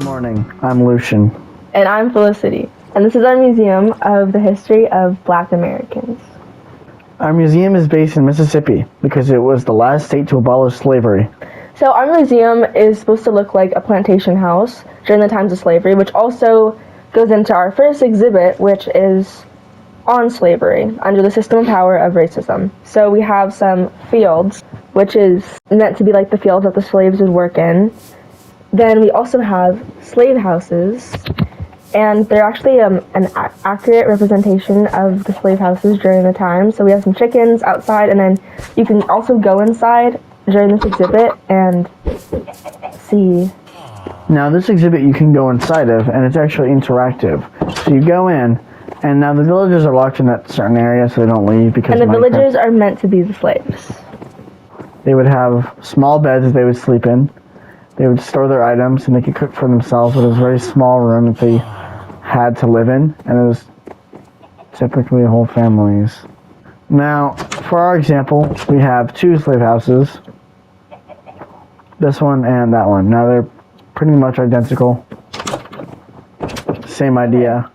Morning, I'm Lucian. And I'm Felicity, and this is our museum of the history of Black Americans. Our museum is based in Mississippi because it was the last state to abolish slavery. So our museum is supposed to look like a plantation house during the times of slavery, which also goes into our first exhibit, which is on slavery under the system of power of racism. So we have some fields, which is meant to be like the fields that the slaves would work in. Then we also have slave houses, and they're actually an accurate representation of the slave houses during the time. So we have some chickens outside, and then you can also go inside during this exhibit and see. Now this exhibit you can go inside of, and it's actually interactive. So you go in, and now the villagers are locked in that certain area so they don't leave because. And the villagers are meant to be the slaves. They would have small beds they would sleep in. They would store their items, and they could cook for themselves. It was a very small room that they had to live in, and it was typically whole families. Now, for our example, we have two slave houses. This one and that one. Now they're pretty much identical. Same idea.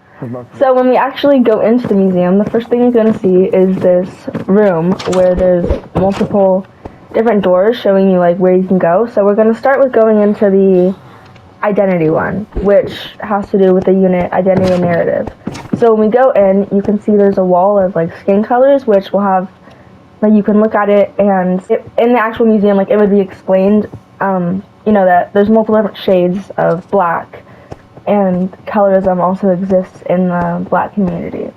So when we actually go into the museum, the first thing you're going to see is this room where there's multiple different doors showing you like where you can go. So we're going to start with going into the identity one, which has to do with the unit identity and narrative. So when we go in, you can see there's a wall of like skin colors, which will have, like, you can look at it, and in the actual museum, like, it would be explained, that there's multiple different shades of black, and colorism also exists in the black community.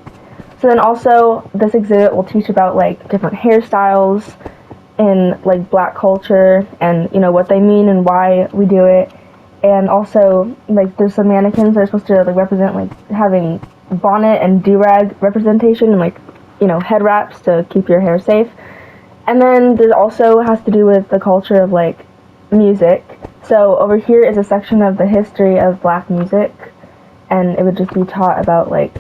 So then also this exhibit will teach about like different hairstyles in like black culture, and what they mean and why we do it. And also like there's some mannequins that are supposed to like represent like having bonnet and do-rag representation and like head wraps to keep your hair safe. And then there also has to do with the culture of like music. So over here is a section of the history of black music, and it would just be taught about like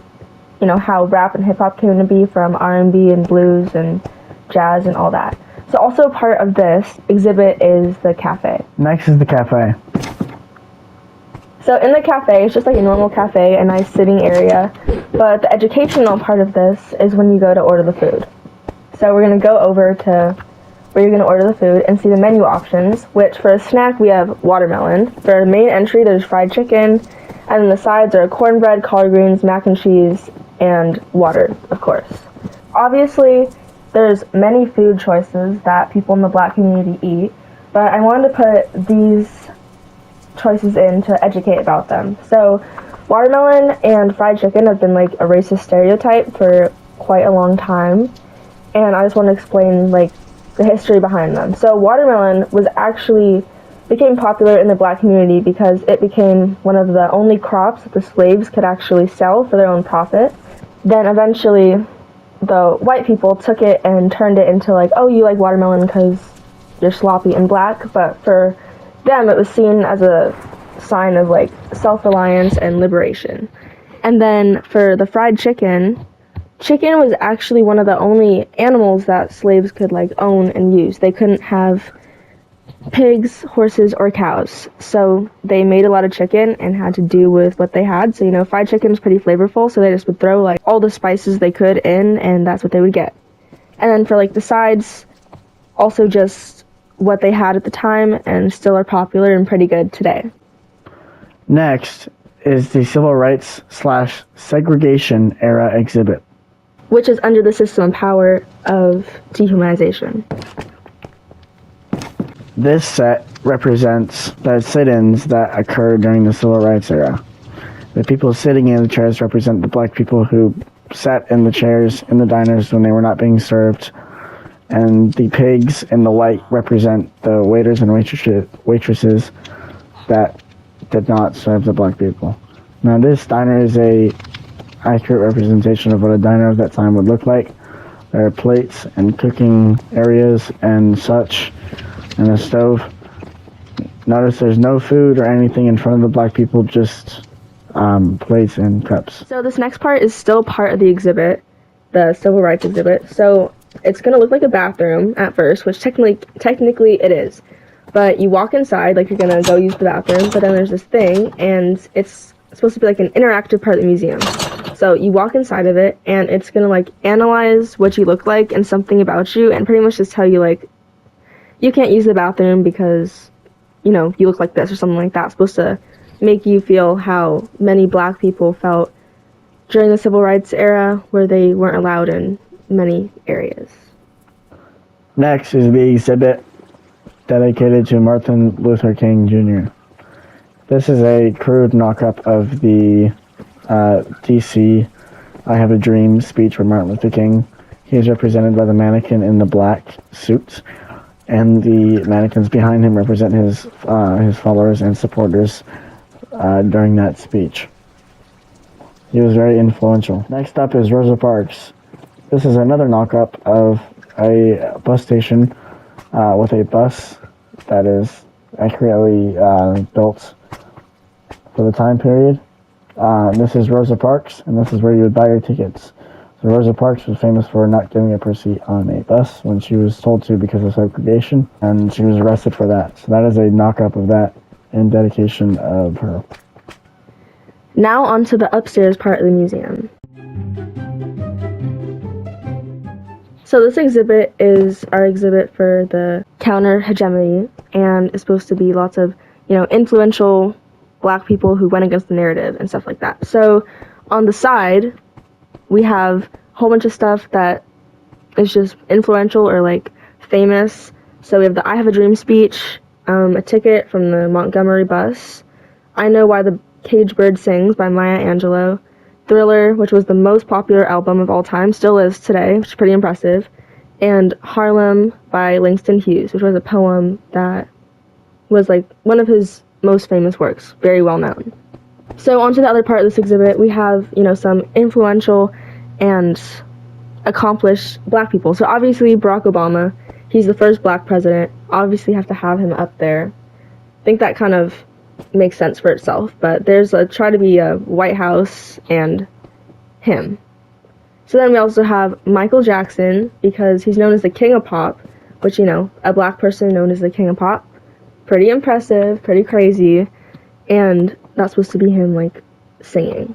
how rap and hip-hop came to be from R&B and blues and jazz and all that. So also part of this exhibit is the cafe. Next is the cafe. So in the cafe, it's just like a normal cafe, a nice sitting area, but the educational part of this is when you go to order the food. So we're going to go over to where you're going to order the food and see the menu options, which for a snack we have watermelon. For a main entry there's fried chicken, and then the sides are cornbread, collard greens, mac and cheese, and water, of course. Obviously, there's many food choices that people in the black community eat, but I wanted to put these choices in to educate about them. So watermelon and fried chicken have been like a racist stereotype for quite a long time, and I just want to explain like the history behind them. So watermelon became popular in the black community because it became one of the only crops that the slaves could actually sell for their own profit. Then eventually the white people took it and turned it into like, oh, you like watermelon because you're sloppy and black, but for them it was seen as a sign of like self-reliance and liberation. And then for the fried chicken was actually one of the only animals that slaves could like own and use. They couldn't have pigs, horses, or cows, so they made a lot of chicken and had to do with what they had. So fried chicken is pretty flavorful, so they just would throw like all the spices they could in, and that's what they would get. And then for like the sides, also just what they had at the time and still are popular and pretty good today. Next is the Civil Rights / Segregation Era exhibit, which is under the system of power of dehumanization. This set represents the sit-ins that occurred during the Civil Rights era. The people sitting in the chairs represent the black people who sat in the chairs in the diners when they were not being served, and the pigs in the white represent the waiters and waitresses that did not serve the black people. Now this diner is a accurate representation of what a diner of that time would look like. There are plates and cooking areas and such, and a stove. Notice there's no food or anything in front of the black people, just plates and cups. So this next part is still part of the exhibit, the Civil Rights exhibit. So it's going to look like a bathroom at first, which technically it is. But you walk inside, like you're gonna go use the bathroom, but then there's this thing, and it's supposed to be like an interactive part of the museum. So you walk inside of it, and it's gonna like analyze what you look like and something about you, and pretty much just tell you like, you can't use the bathroom because, you know, you look like this or something like that. It's supposed to make you feel how many black people felt during the civil rights era, where they weren't allowed in many areas. Next is the exhibit dedicated to Martin Luther King Jr. This is a crude knock-up of the DC I Have a Dream speech from Martin Luther King. He is represented by the mannequin in the black suit, and the mannequins behind him represent his followers and supporters during that speech. He was very influential. Next up is Rosa Parks. This is another knock-up of a bus station with a bus that is accurately built for the time period. This is Rosa Parks, and this is where you would buy your tickets. So Rosa Parks was famous for not giving up her seat on a bus when she was told to because of segregation, and she was arrested for that. So that is a knock-up of that in dedication of her. Now onto the upstairs part of the museum. So this exhibit is our exhibit for the counter hegemony, and it's supposed to be lots of, you know, influential black people who went against the narrative and stuff like that. So on the side, we have a whole bunch of stuff that is just influential or like famous. So we have the I Have a Dream speech, a ticket from the Montgomery bus, I Know Why the Caged Bird Sings by Maya Angelou, Thriller, which was the most popular album of all time, still is today, which is pretty impressive, and Harlem by Langston Hughes, which was a poem that was like one of his most famous works, very well known. So on to the other part of this exhibit, we have, you know, some influential and accomplished black people. So obviously Barack Obama, he's the first black president, obviously have to have him up there. I think that kind of makes sense for itself, but there's try to be a White House and him. So then we also have Michael Jackson, because he's known as the King of Pop, which, you know, a black person known as the King of Pop. Pretty impressive, pretty crazy, and that's supposed to be him, like, singing.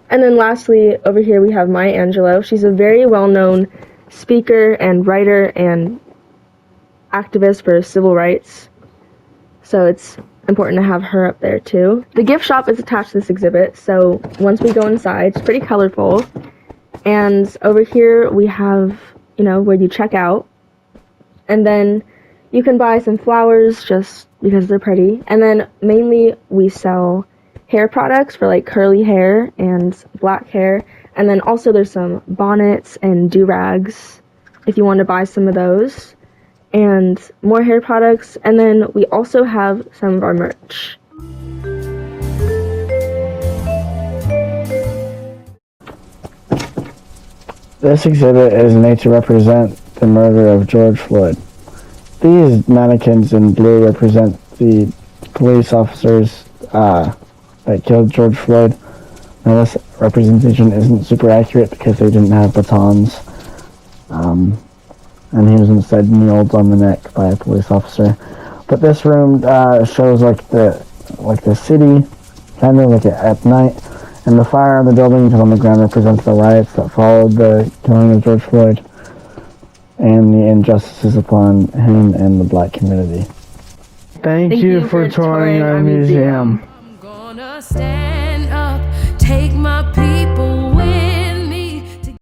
And then lastly, over here we have Maya Angelou. She's a very well-known speaker and writer and activist for civil rights. So it's important to have her up there too. The gift shop is attached to this exhibit, so once we go inside, it's pretty colorful. And over here we have, you know, where you check out. And then you can buy some flowers just because they're pretty. And then mainly we sell hair products for like curly hair and black hair. And then also there's some bonnets and do-rags if you want to buy some of those. And more hair products, and then we also have some of our merch. This exhibit is made to represent the murder of George Floyd. These mannequins in blue represent the police officers that killed George Floyd. Now this representation isn't super accurate because they didn't have batons. And he was instead kneeled on the neck by a police officer. But this room shows like the city, kind of like at night, and the fire on the buildings on the ground represents the riots that followed the killing of George Floyd and the injustices upon him and the black community. Thank you for touring our museum. I'm gonna stand up, take my piece.